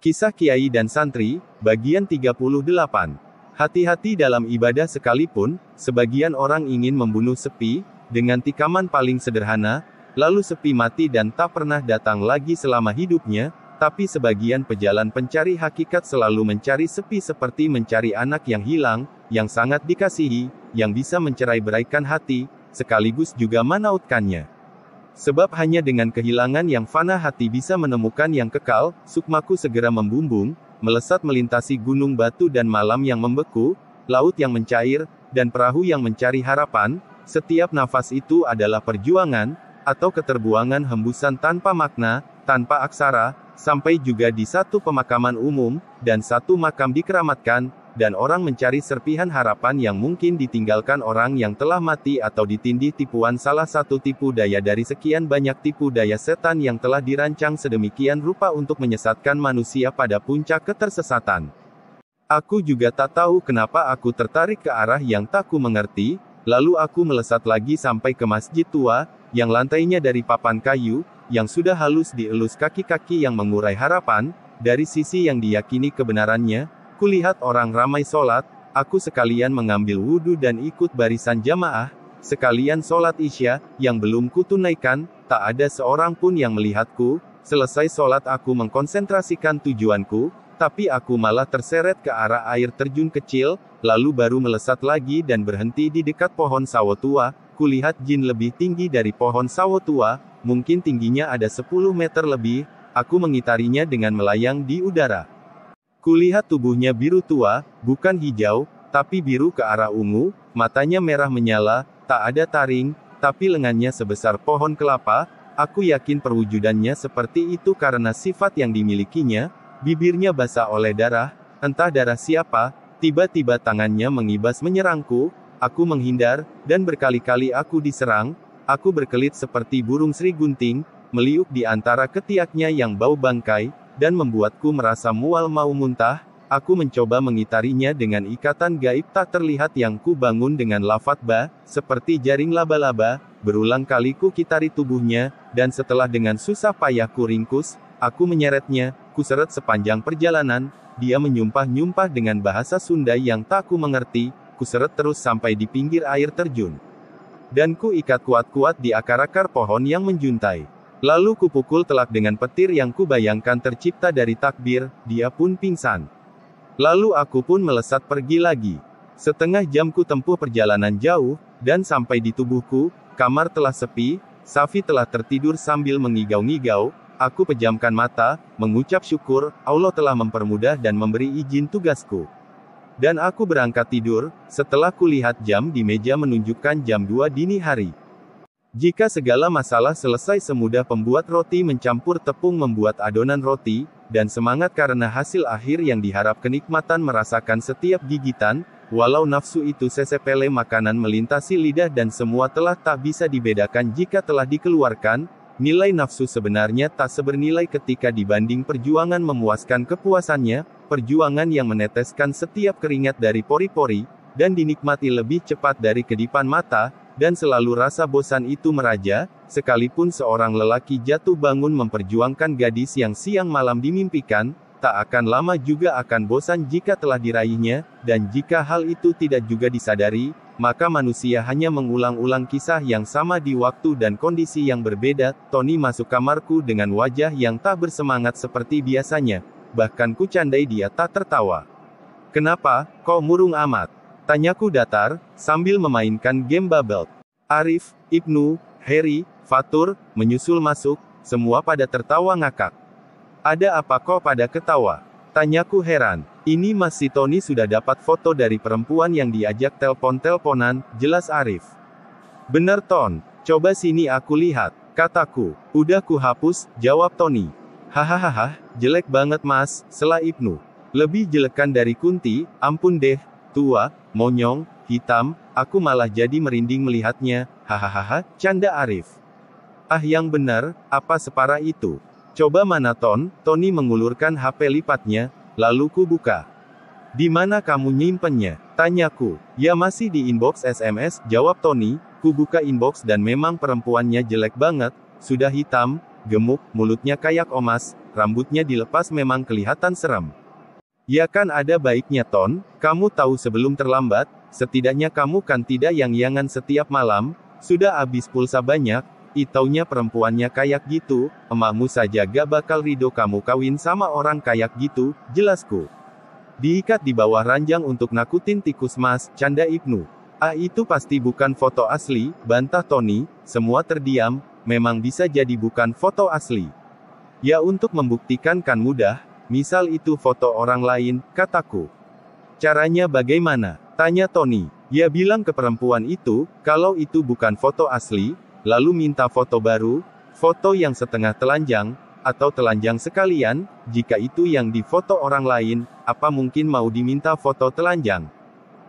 Kisah Kiai dan Santri, bagian 38. Hati-hati dalam ibadah sekalipun, sebagian orang ingin membunuh sepi, dengan tikaman paling sederhana, lalu sepi mati dan tak pernah datang lagi selama hidupnya, tapi sebagian pejalan pencari hakikat selalu mencari sepi seperti mencari anak yang hilang, yang sangat dikasihi, yang bisa mencerai-beraikan hati, sekaligus juga menautkannya. Sebab hanya dengan kehilangan yang fana hati bisa menemukan yang kekal, sukmaku segera membumbung, melesat melintasi gunung batu dan malam yang membeku, laut yang mencair, dan perahu yang mencari harapan. Setiap nafas itu adalah perjuangan, atau keterbuangan hembusan tanpa makna, tanpa aksara, sampai juga di satu pemakaman umum, dan satu makam dikeramatkan, dan orang mencari serpihan harapan yang mungkin ditinggalkan orang yang telah mati atau ditindih tipuan salah satu tipu daya dari sekian banyak tipu daya setan yang telah dirancang sedemikian rupa untuk menyesatkan manusia pada puncak ketersesatan. Aku juga tak tahu kenapa aku tertarik ke arah yang tak ku mengerti, lalu aku melesat lagi sampai ke masjid tua, yang lantainya dari papan kayu, yang sudah halus dielus kaki-kaki yang mengurai harapan, dari sisi yang diyakini kebenarannya. Kulihat orang ramai sholat, aku sekalian mengambil wudhu dan ikut barisan jamaah, sekalian sholat isya, yang belum kutunaikan, tak ada seorang pun yang melihatku. Selesai sholat aku mengkonsentrasikan tujuanku, tapi aku malah terseret ke arah air terjun kecil, lalu baru melesat lagi dan berhenti di dekat pohon sawo tua. Kulihat jin lebih tinggi dari pohon sawo tua, mungkin tingginya ada 10 meter lebih, aku mengitarinya dengan melayang di udara. Kulihat tubuhnya biru tua, bukan hijau, tapi biru ke arah ungu, matanya merah menyala, tak ada taring, tapi lengannya sebesar pohon kelapa. Aku yakin perwujudannya seperti itu karena sifat yang dimilikinya. Bibirnya basah oleh darah, entah darah siapa. Tiba-tiba tangannya mengibas menyerangku, aku menghindar, dan berkali-kali aku diserang. Aku berkelit seperti burung Sri Gunting, meliuk di antara ketiaknya yang bau bangkai, dan membuatku merasa mual mau muntah. Aku mencoba mengitarinya dengan ikatan gaib tak terlihat yang ku bangun dengan lafaz ba, seperti jaring laba-laba. Berulang kali ku kitari tubuhnya, dan setelah dengan susah payah ku ringkus, aku menyeretnya, ku seret sepanjang perjalanan. Dia menyumpah-nyumpah dengan bahasa Sunda yang tak ku mengerti, ku seret terus sampai di pinggir air terjun. Dan ku ikat kuat-kuat di akar-akar pohon yang menjuntai. Lalu kupukul telak dengan petir yang kubayangkan tercipta dari takbir, dia pun pingsan. Lalu aku pun melesat pergi lagi. Setengah jam ku tempuh perjalanan jauh, dan sampai di tubuhku, kamar telah sepi, Safi telah tertidur sambil mengigau-ngigau. Aku pejamkan mata, mengucap syukur, Allah telah mempermudah dan memberi izin tugasku. Dan aku berangkat tidur, setelah kulihat jam di meja menunjukkan jam 2 dini hari. Jika segala masalah selesai semudah pembuat roti mencampur tepung membuat adonan roti, dan semangat karena hasil akhir yang diharap kenikmatan merasakan setiap gigitan, walau nafsu itu sesepele makanan melintasi lidah dan semua telah tak bisa dibedakan jika telah dikeluarkan, nilai nafsu sebenarnya tak sebernilai ketika dibanding perjuangan memuaskan kepuasannya, perjuangan yang meneteskan setiap keringat dari pori-pori, dan dinikmati lebih cepat dari kedipan mata. Dan selalu rasa bosan itu meraja, sekalipun seorang lelaki jatuh bangun memperjuangkan gadis yang siang malam dimimpikan, tak akan lama juga akan bosan jika telah diraihnya, dan jika hal itu tidak juga disadari, maka manusia hanya mengulang-ulang kisah yang sama di waktu dan kondisi yang berbeda. Tony masuk kamarku dengan wajah yang tak bersemangat seperti biasanya, bahkan ku candai dia tak tertawa. "Kenapa, kok murung amat?" tanyaku datar, sambil memainkan game Bubble. Arif, Ibnu, Heri, Fatur, menyusul masuk, semua pada tertawa ngakak. "Ada apa kok pada ketawa?" tanyaku heran. "Ini Mas si Tony sudah dapat foto dari perempuan yang diajak telpon-telponan," jelas Arif. "Bener Ton, coba sini aku lihat," kataku. "Udah ku hapus," jawab Tony. "Hahaha, jelek banget Mas," sela Ibnu. "Lebih jelekan dari Kunti, ampun deh. Tua, monyong, hitam, aku malah jadi merinding melihatnya, hahaha," canda Arif. "Ah yang benar, apa separah itu? Coba mana Ton?" Tony mengulurkan HP lipatnya, lalu ku buka. "Di mana kamu nyimpennya?" tanyaku. "Ya masih di inbox SMS," jawab Tony. Ku buka inbox dan memang perempuannya jelek banget, sudah hitam, gemuk, mulutnya kayak omas, rambutnya dilepas memang kelihatan serem. Ya kan ada baiknya Ton, kamu tahu sebelum terlambat, setidaknya kamu kan tidak yang-yangan setiap malam, sudah habis pulsa banyak, itaunya perempuannya kayak gitu, emakmu saja gak bakal ridho kamu kawin sama orang kayak gitu, jelasku. Diikat di bawah ranjang untuk nakutin tikus mas, canda Ibnu. Ah itu pasti bukan foto asli, bantah Tony, semua terdiam, memang bisa jadi bukan foto asli. Ya untuk membuktikan kan mudah, misal itu foto orang lain, kataku. Caranya bagaimana? Tanya Tony. Ya bilang ke perempuan itu, kalau itu bukan foto asli, lalu minta foto baru, foto yang setengah telanjang, atau telanjang sekalian, jika itu yang difoto orang lain, apa mungkin mau diminta foto telanjang?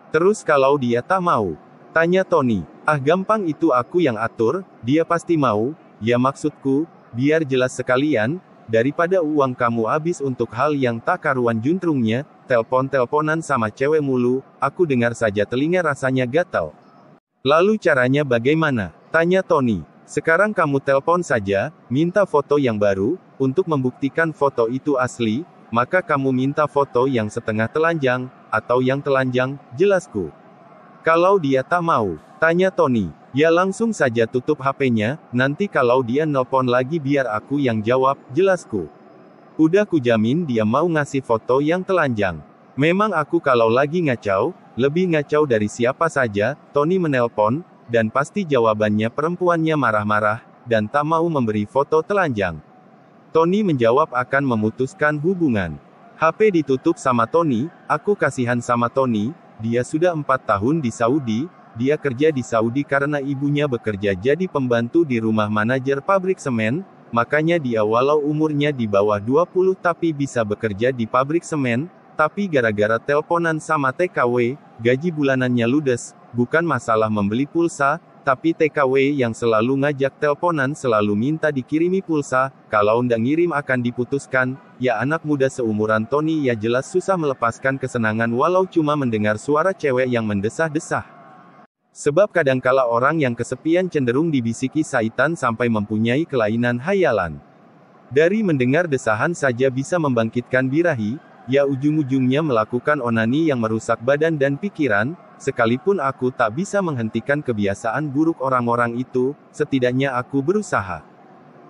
Terus kalau dia tak mau? Tanya Tony. Ah gampang itu aku yang atur, dia pasti mau, ya maksudku, biar jelas sekalian, daripada uang kamu habis untuk hal yang tak karuan juntrungnya, telpon-telponan sama cewek mulu, aku dengar saja telinga rasanya gatal. Lalu caranya bagaimana? Tanya Tony. Sekarang kamu telpon saja, minta foto yang baru, untuk membuktikan foto itu asli, maka kamu minta foto yang setengah telanjang, atau yang telanjang, jelasku. Kalau dia tak mau, tanya Tony, ya langsung saja tutup HP-nya, nanti kalau dia nelpon lagi biar aku yang jawab, jelasku. Udah kujamin dia mau ngasih foto yang telanjang. Memang aku kalau lagi ngacau, lebih ngacau dari siapa saja, Tony menelpon, dan pasti jawabannya perempuannya marah-marah, dan tak mau memberi foto telanjang. Tony menjawab akan memutuskan hubungan. HP ditutup sama Tony, aku kasihan sama Tony, dia sudah 4 tahun di Saudi, dia kerja di Saudi karena ibunya bekerja jadi pembantu di rumah manajer pabrik semen, makanya dia walau umurnya di bawah 20 tapi bisa bekerja di pabrik semen, tapi gara-gara teleponan sama TKW, gaji bulanannya ludes, bukan masalah membeli pulsa, tapi TKW yang selalu ngajak teleponan selalu minta dikirimi pulsa, kalau ndak ngirim akan diputuskan, ya anak muda seumuran Tony ya jelas susah melepaskan kesenangan walau cuma mendengar suara cewek yang mendesah-desah. Sebab kadangkala orang yang kesepian cenderung dibisiki syaitan sampai mempunyai kelainan hayalan. Dari mendengar desahan saja bisa membangkitkan birahi, ya ujung-ujungnya melakukan onani yang merusak badan dan pikiran, sekalipun aku tak bisa menghentikan kebiasaan buruk orang-orang itu, setidaknya aku berusaha.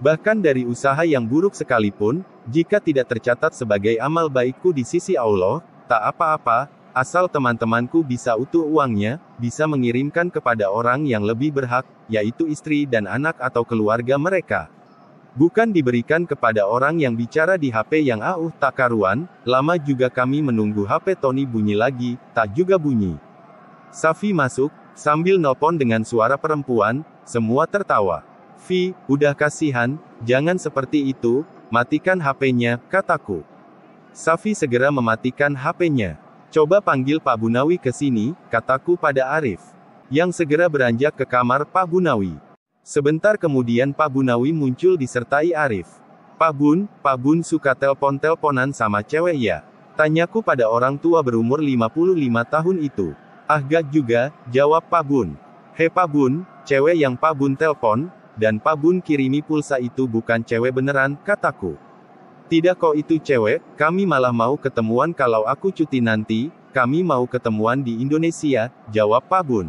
Bahkan dari usaha yang buruk sekalipun, jika tidak tercatat sebagai amal baikku di sisi Allah, tak apa-apa, asal teman-temanku bisa utuh uangnya, bisa mengirimkan kepada orang yang lebih berhak, yaitu istri dan anak atau keluarga mereka. Bukan diberikan kepada orang yang bicara di HP yang tak karuan, lama juga kami menunggu HP Tony bunyi lagi, tak juga bunyi. Safi masuk, sambil nelpon dengan suara perempuan, semua tertawa. Vi, udah kasihan, jangan seperti itu, matikan HP-nya, kataku. Safi segera mematikan HP-nya. Coba panggil Pak Bunawi ke sini, kataku pada Arif. Yang segera beranjak ke kamar Pak Bunawi. Sebentar kemudian Pak Bunawi muncul disertai Arif. Pak Bun suka telpon-telponan sama cewek ya? Tanyaku pada orang tua berumur 55 tahun itu. Ah gak juga, jawab Pak Bun. He Pak Bun, cewek yang Pak Bun telpon, dan Pak Bun kirimi pulsa itu bukan cewek beneran, kataku. Tidak kok itu cewek, kami malah mau ketemuan kalau aku cuti nanti, kami mau ketemuan di Indonesia, jawab Pak Bun.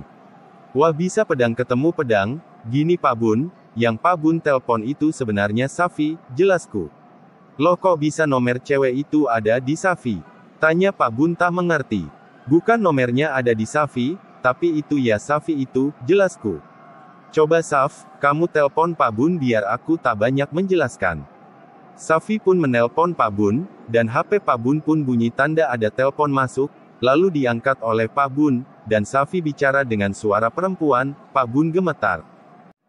Wah bisa pedang ketemu pedang, gini Pak Bun, yang Pak Bun telpon itu sebenarnya Safi, jelasku. Loh kok bisa nomor cewek itu ada di Safi? Tanya Pak Bun tak mengerti. Bukan nomornya ada di Safi, tapi itu ya Safi itu, jelasku. Coba Saf, kamu telpon Pak Bun biar aku tak banyak menjelaskan. Safi pun menelpon Pak Bun, dan HP Pak Bun pun bunyi tanda ada telpon masuk, lalu diangkat oleh Pak Bun, dan Safi bicara dengan suara perempuan, Pak Bun gemetar.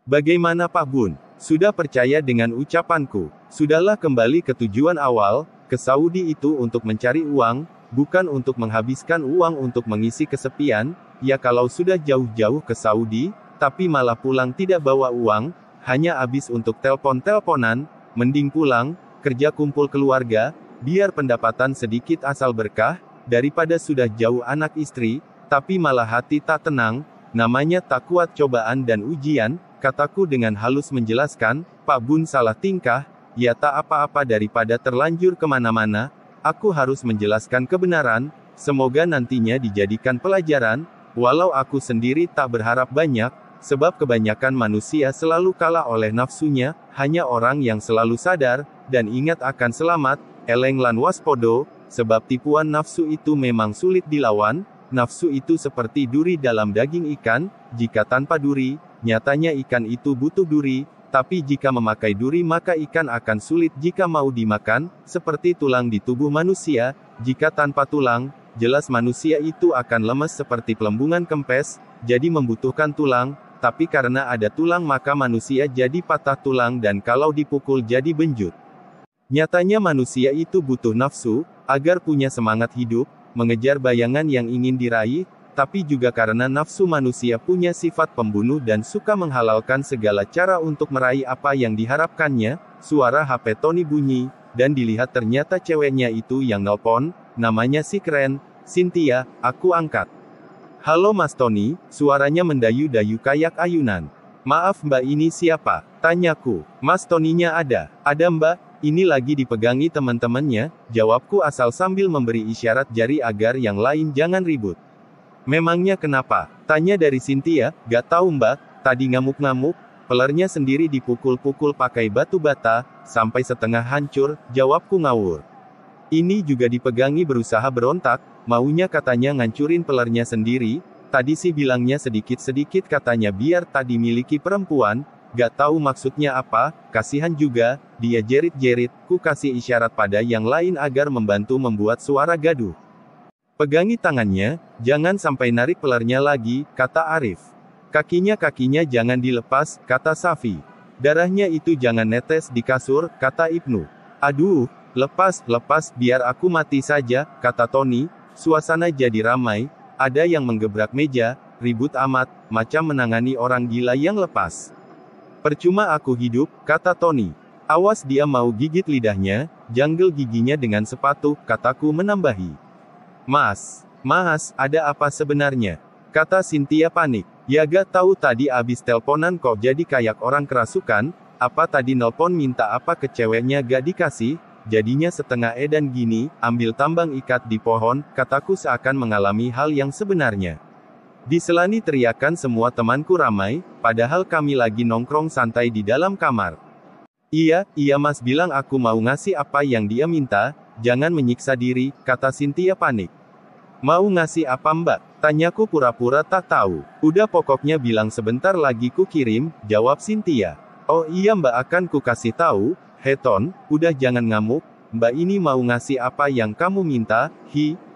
Bagaimana Pak Bun? Sudah percaya dengan ucapanku? Sudahlah kembali ke tujuan awal, ke Saudi itu untuk mencari uang, bukan untuk menghabiskan uang untuk mengisi kesepian, ya kalau sudah jauh-jauh ke Saudi, tapi malah pulang tidak bawa uang, hanya habis untuk telpon-telponan, mending pulang, kerja kumpul keluarga, biar pendapatan sedikit asal berkah, daripada sudah jauh anak istri, tapi malah hati tak tenang, namanya tak kuat cobaan dan ujian, kataku dengan halus menjelaskan, Pak Bun salah tingkah, ya tak apa-apa daripada terlanjur kemana-mana, aku harus menjelaskan kebenaran, semoga nantinya dijadikan pelajaran, walau aku sendiri tak berharap banyak, sebab kebanyakan manusia selalu kalah oleh nafsunya, hanya orang yang selalu sadar, dan ingat akan selamat, eleng lan waspodo, sebab tipuan nafsu itu memang sulit dilawan, nafsu itu seperti duri dalam daging ikan, jika tanpa duri, nyatanya ikan itu butuh duri, tapi jika memakai duri maka ikan akan sulit jika mau dimakan, seperti tulang di tubuh manusia, jika tanpa tulang, jelas manusia itu akan lemes seperti pelembungan kempes, jadi membutuhkan tulang, tapi karena ada tulang maka manusia jadi patah tulang dan kalau dipukul jadi benjut. Nyatanya manusia itu butuh nafsu, agar punya semangat hidup, mengejar bayangan yang ingin diraih, tapi juga karena nafsu manusia punya sifat pembunuh dan suka menghalalkan segala cara untuk meraih apa yang diharapkannya. Suara HP Tony bunyi, dan dilihat ternyata ceweknya itu yang nelpon, namanya si keren, Cynthia, aku angkat. Halo Mas Tony, suaranya mendayu-dayu kayak ayunan. Maaf Mbak, ini siapa? Tanyaku. Mas Tony-nya ada. Ada Mbak. Ini lagi dipegangi teman-temannya, jawabku asal sambil memberi isyarat jari agar yang lain jangan ribut. Memangnya kenapa? Tanya dari Cynthia, gak tahu Mbak, tadi ngamuk-ngamuk, pelernya sendiri dipukul-pukul pakai batu bata, sampai setengah hancur, jawabku ngawur. Ini juga dipegangi berusaha berontak, maunya katanya ngancurin pelernya sendiri, tadi sih bilangnya sedikit-sedikit katanya biar tak dimiliki perempuan, gak tahu maksudnya apa, kasihan juga, dia jerit-jerit, ku kasih isyarat pada yang lain agar membantu membuat suara gaduh. Pegangi tangannya, jangan sampai narik pelernya lagi, kata Arif. Kakinya jangan dilepas, kata Safi. Darahnya itu jangan netes di kasur, kata Ibnu. Aduh, lepas, biar aku mati saja, kata Tony. Suasana jadi ramai, ada yang menggebrak meja, ribut amat, macam menangani orang gila yang lepas. Percuma aku hidup, kata Tony. Awas dia mau gigit lidahnya, janggel giginya dengan sepatu, kataku menambahi. Mas, ada apa sebenarnya? Kata Cynthia panik. Ya gak tahu tadi abis teleponan kok jadi kayak orang kerasukan, apa tadi nelpon minta apa ke ceweknya gak dikasih, jadinya setengah edan gini, ambil tambang ikat di pohon, kataku seakan mengalami hal yang sebenarnya. Diselani teriakan semua temanku ramai, padahal kami lagi nongkrong santai di dalam kamar. Iya Mas bilang aku mau ngasih apa yang dia minta, jangan menyiksa diri, kata Cynthia panik. Mau ngasih apa Mbak? Tanyaku pura-pura tak tahu. Udah pokoknya bilang sebentar lagi ku kirim, jawab Cynthia. Oh iya Mbak akan ku kasih tahu, Heton, udah jangan ngamuk. Mbak ini mau ngasih apa yang kamu minta,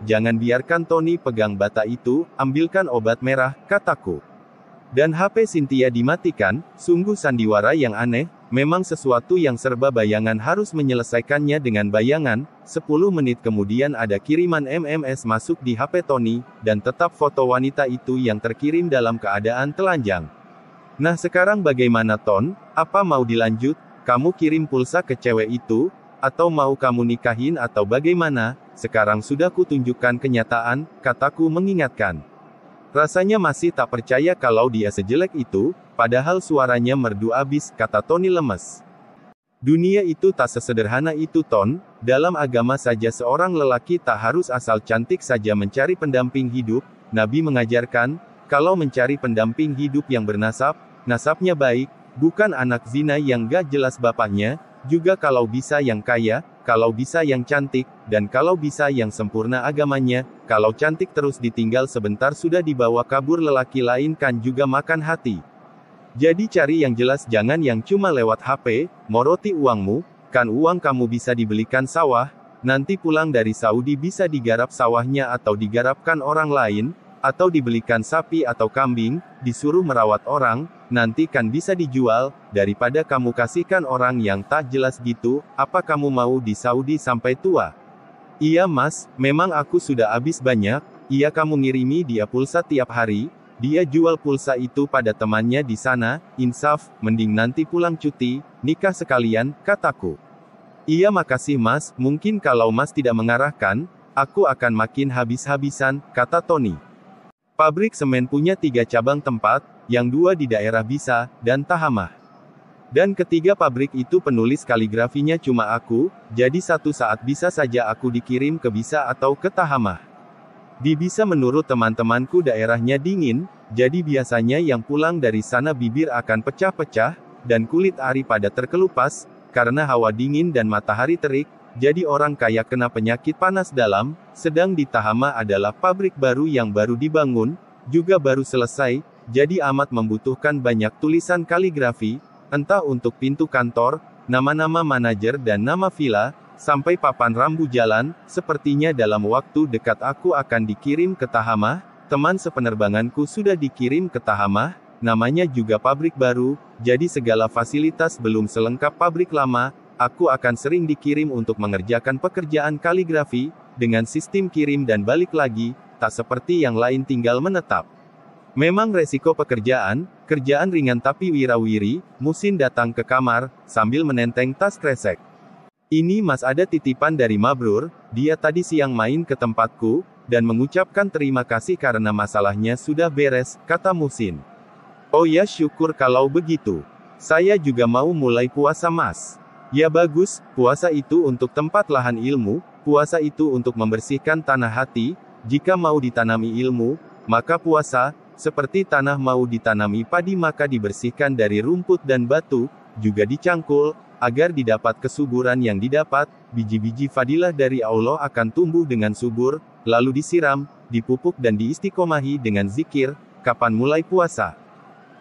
jangan biarkan Tony pegang bata itu, ambilkan obat merah, kataku. Dan HP Cynthia dimatikan, sungguh sandiwara yang aneh, memang sesuatu yang serba bayangan harus menyelesaikannya dengan bayangan. 10 menit kemudian ada kiriman MMS masuk di HP Tony, dan tetap foto wanita itu yang terkirim dalam keadaan telanjang. Nah sekarang bagaimana Ton, apa mau dilanjut, kamu kirim pulsa ke cewek itu? Atau mau kamu nikahin atau bagaimana, sekarang sudah kutunjukkan kenyataan, kataku mengingatkan. Rasanya masih tak percaya kalau dia sejelek itu, padahal suaranya merdu abis, kata Tony lemes. Dunia itu tak sesederhana itu Ton, dalam agama saja seorang lelaki tak harus asal cantik saja mencari pendamping hidup, Nabi mengajarkan, kalau mencari pendamping hidup yang bernasab, nasabnya baik, bukan anak zina yang gak jelas bapaknya, juga kalau bisa yang kaya, kalau bisa yang cantik, dan kalau bisa yang sempurna agamanya, kalau cantik terus ditinggal sebentar sudah dibawa kabur lelaki lain kan juga makan hati. Jadi cari yang jelas jangan yang cuma lewat HP, moroti uangmu, kan uang kamu bisa dibelikan sawah, nanti pulang dari Saudi bisa digarap sawahnya atau digarapkan orang lain, atau dibelikan sapi atau kambing, disuruh merawat orang, nanti kan bisa dijual, daripada kamu kasihkan orang yang tak jelas gitu, apa kamu mau di Saudi sampai tua? Iya Mas, memang aku sudah habis banyak, iya kamu ngirimi dia pulsa tiap hari, dia jual pulsa itu pada temannya di sana, insaf, mending nanti pulang cuti, nikah sekalian, kataku. Iya makasih Mas, mungkin kalau Mas tidak mengarahkan, aku akan makin habis-habisan, kata Tony. Pabrik semen punya 3 cabang tempat, yang 2 di daerah Bisa, dan Tahamah. Dan ketiga pabrik itu penulis kaligrafinya cuma aku, jadi satu saat bisa saja aku dikirim ke Bisa atau ke Tahamah. Di Bisa menurut teman-temanku daerahnya dingin, jadi biasanya yang pulang dari sana bibir akan pecah-pecah, dan kulit ari pada terkelupas, karena hawa dingin dan matahari terik, jadi orang kaya kena penyakit panas dalam, sedang di Tahamah adalah pabrik baru yang baru dibangun, juga baru selesai, jadi amat membutuhkan banyak tulisan kaligrafi, entah untuk pintu kantor, nama-nama manajer dan nama villa, sampai papan rambu jalan, sepertinya dalam waktu dekat aku akan dikirim ke Tahamah, teman sepenerbanganku sudah dikirim ke Tahamah, namanya juga pabrik baru, jadi segala fasilitas belum selengkap pabrik lama, aku akan sering dikirim untuk mengerjakan pekerjaan kaligrafi, dengan sistem kirim dan balik lagi, tak seperti yang lain tinggal menetap. Memang resiko pekerjaan, kerjaan ringan tapi wirawiri, Musin datang ke kamar, sambil menenteng tas kresek. Ini Mas ada titipan dari Mabrur, dia tadi siang main ke tempatku, dan mengucapkan terima kasih karena masalahnya sudah beres, kata Musin. Oh ya syukur kalau begitu. Saya juga mau mulai puasa Mas. Ya bagus, puasa itu untuk tempat lahan ilmu, puasa itu untuk membersihkan tanah hati, jika mau ditanami ilmu, maka puasa, seperti tanah mau ditanami padi maka dibersihkan dari rumput dan batu, juga dicangkul, agar didapat kesuburan yang didapat, biji-biji fadilah dari Allah akan tumbuh dengan subur, lalu disiram, dipupuk dan diistiqomahi dengan zikir. Kapan mulai puasa?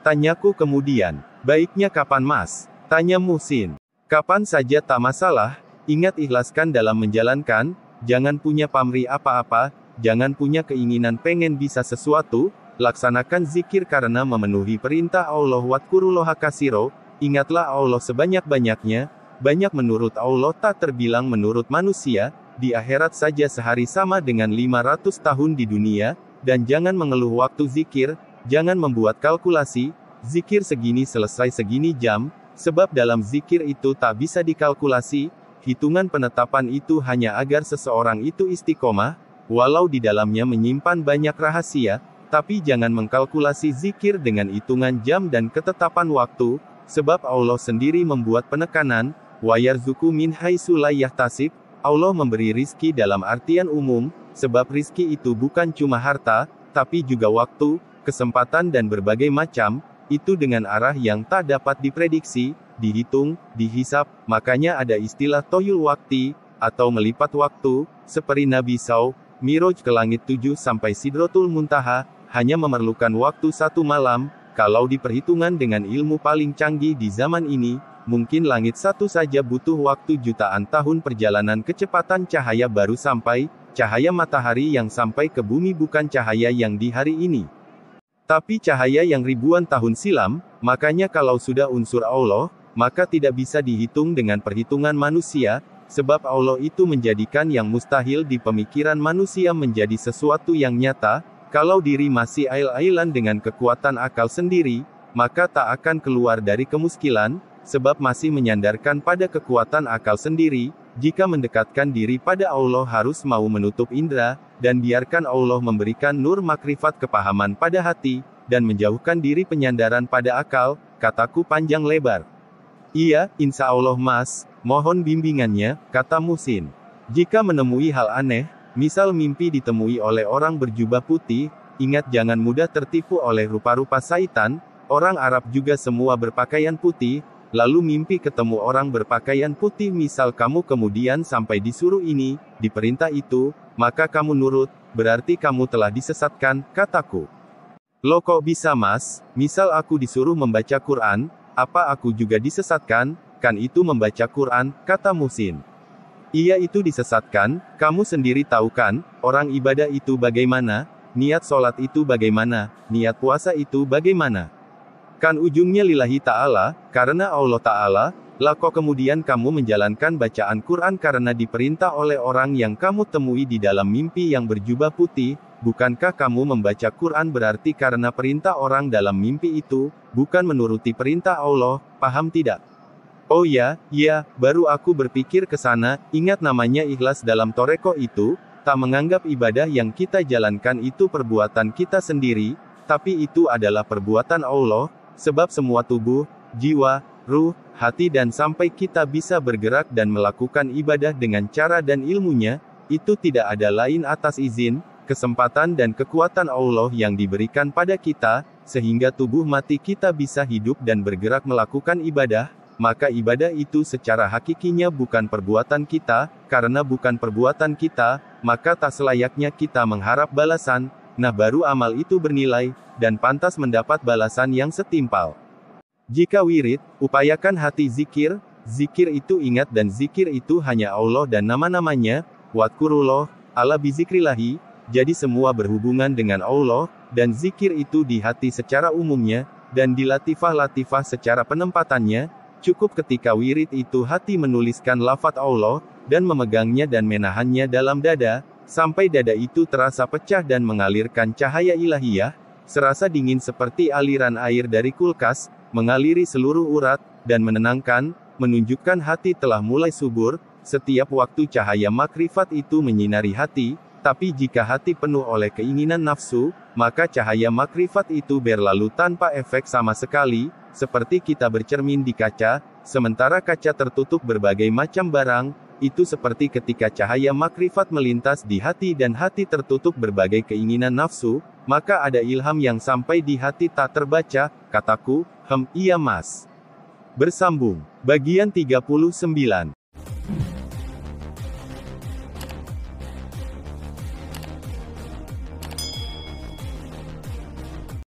Tanyaku kemudian. Baiknya kapan Mas? Tanya Musin. Kapan saja tak masalah, ingat ikhlaskan dalam menjalankan, jangan punya pamrih apa-apa, jangan punya keinginan pengen bisa sesuatu, laksanakan zikir karena memenuhi perintah Allah wadkurullaha kasiro, ingatlah Allah sebanyak-banyaknya, banyak menurut Allah tak terbilang menurut manusia, di akhirat saja sehari sama dengan 500 tahun di dunia, dan jangan mengeluh waktu zikir, jangan membuat kalkulasi, zikir segini selesai segini jam, sebab dalam zikir itu tak bisa dikalkulasi, hitungan penetapan itu hanya agar seseorang itu istiqomah, walau di dalamnya menyimpan banyak rahasia, tapi jangan mengkalkulasi zikir dengan hitungan jam dan ketetapan waktu, sebab Allah sendiri membuat penekanan, wa yarzuqu min haitsu la yahtasib, Allah memberi rizki dalam artian umum, sebab rizki itu bukan cuma harta, tapi juga waktu, kesempatan dan berbagai macam, itu dengan arah yang tak dapat diprediksi, dihitung, dihisap, makanya ada istilah toyul wakti, atau melipat waktu, seperti Nabi SAW, Miraj ke langit 7 sampai Sidratul Muntaha, hanya memerlukan waktu 1 malam, kalau diperhitungan dengan ilmu paling canggih di zaman ini, mungkin langit 1 saja butuh waktu jutaan tahun perjalanan kecepatan cahaya baru sampai, cahaya matahari yang sampai ke bumi bukan cahaya yang di hari ini. Tapi cahaya yang ribuan tahun silam, makanya kalau sudah unsur Allah, maka tidak bisa dihitung dengan perhitungan manusia, sebab Allah itu menjadikan yang mustahil di pemikiran manusia menjadi sesuatu yang nyata. Kalau diri masih ail-ailan dengan kekuatan akal sendiri, maka tak akan keluar dari kemuskilan, sebab masih menyandarkan pada kekuatan akal sendiri. Jika mendekatkan diri pada Allah harus mau menutup indera, dan biarkan Allah memberikan nur makrifat kepahaman pada hati, dan menjauhkan diri penyandaran pada akal, kataku panjang lebar. Iya, insya Allah Mas, mohon bimbingannya, kata Musin. Jika menemui hal aneh, misal mimpi ditemui oleh orang berjubah putih, ingat jangan mudah tertipu oleh rupa-rupa syaitan, orang Arab juga semua berpakaian putih, lalu mimpi ketemu orang berpakaian putih misal kamu kemudian sampai disuruh ini, diperintah itu, maka kamu nurut, berarti kamu telah disesatkan, kataku. Loh kok bisa Mas, misal aku disuruh membaca Quran, apa aku juga disesatkan, kan itu membaca Quran, kata Musin. Iya itu disesatkan, kamu sendiri tahu kan, orang ibadah itu bagaimana, niat sholat itu bagaimana, niat puasa itu bagaimana. Kan ujungnya lillahi ta'ala, karena Allah ta'ala, lah kok kemudian kamu menjalankan bacaan Quran karena diperintah oleh orang yang kamu temui di dalam mimpi yang berjubah putih, bukankah kamu membaca Quran berarti karena perintah orang dalam mimpi itu, bukan menuruti perintah Allah, paham tidak? Oh ya, baru aku berpikir ke sana, ingat namanya ikhlas dalam toreko itu, tak menganggap ibadah yang kita jalankan itu perbuatan kita sendiri, tapi itu adalah perbuatan Allah, sebab semua tubuh, jiwa, ruh, hati dan sampai kita bisa bergerak dan melakukan ibadah dengan cara dan ilmunya, itu tidak ada lain atas izin, kesempatan dan kekuatan Allah yang diberikan pada kita, sehingga tubuh mati kita bisa hidup dan bergerak melakukan ibadah, maka ibadah itu secara hakikinya bukan perbuatan kita, karena bukan perbuatan kita, maka tak selayaknya kita mengharap balasan, nah baru amal itu bernilai, dan pantas mendapat balasan yang setimpal. Jika wirid, upayakan hati zikir, zikir itu ingat dan zikir itu hanya Allah dan nama-namanya, wadkurullah, ala bizikrillahi, jadi semua berhubungan dengan Allah, dan zikir itu di hati secara umumnya, dan di latifah-latifah secara penempatannya, cukup ketika wirid itu hati menuliskan lafaz Allah, dan memegangnya dan menahannya dalam dada, sampai dada itu terasa pecah dan mengalirkan cahaya ilahiyah, serasa dingin seperti aliran air dari kulkas, mengaliri seluruh urat, dan menenangkan, menunjukkan hati telah mulai subur, setiap waktu cahaya makrifat itu menyinari hati, tapi jika hati penuh oleh keinginan nafsu, maka cahaya makrifat itu berlalu tanpa efek sama sekali, seperti kita bercermin di kaca, sementara kaca tertutup berbagai macam barang, itu seperti ketika cahaya makrifat melintas di hati dan hati tertutup berbagai keinginan nafsu, maka ada ilham yang sampai di hati tak terbaca, kataku, iya mas. Bersambung. Bagian 39.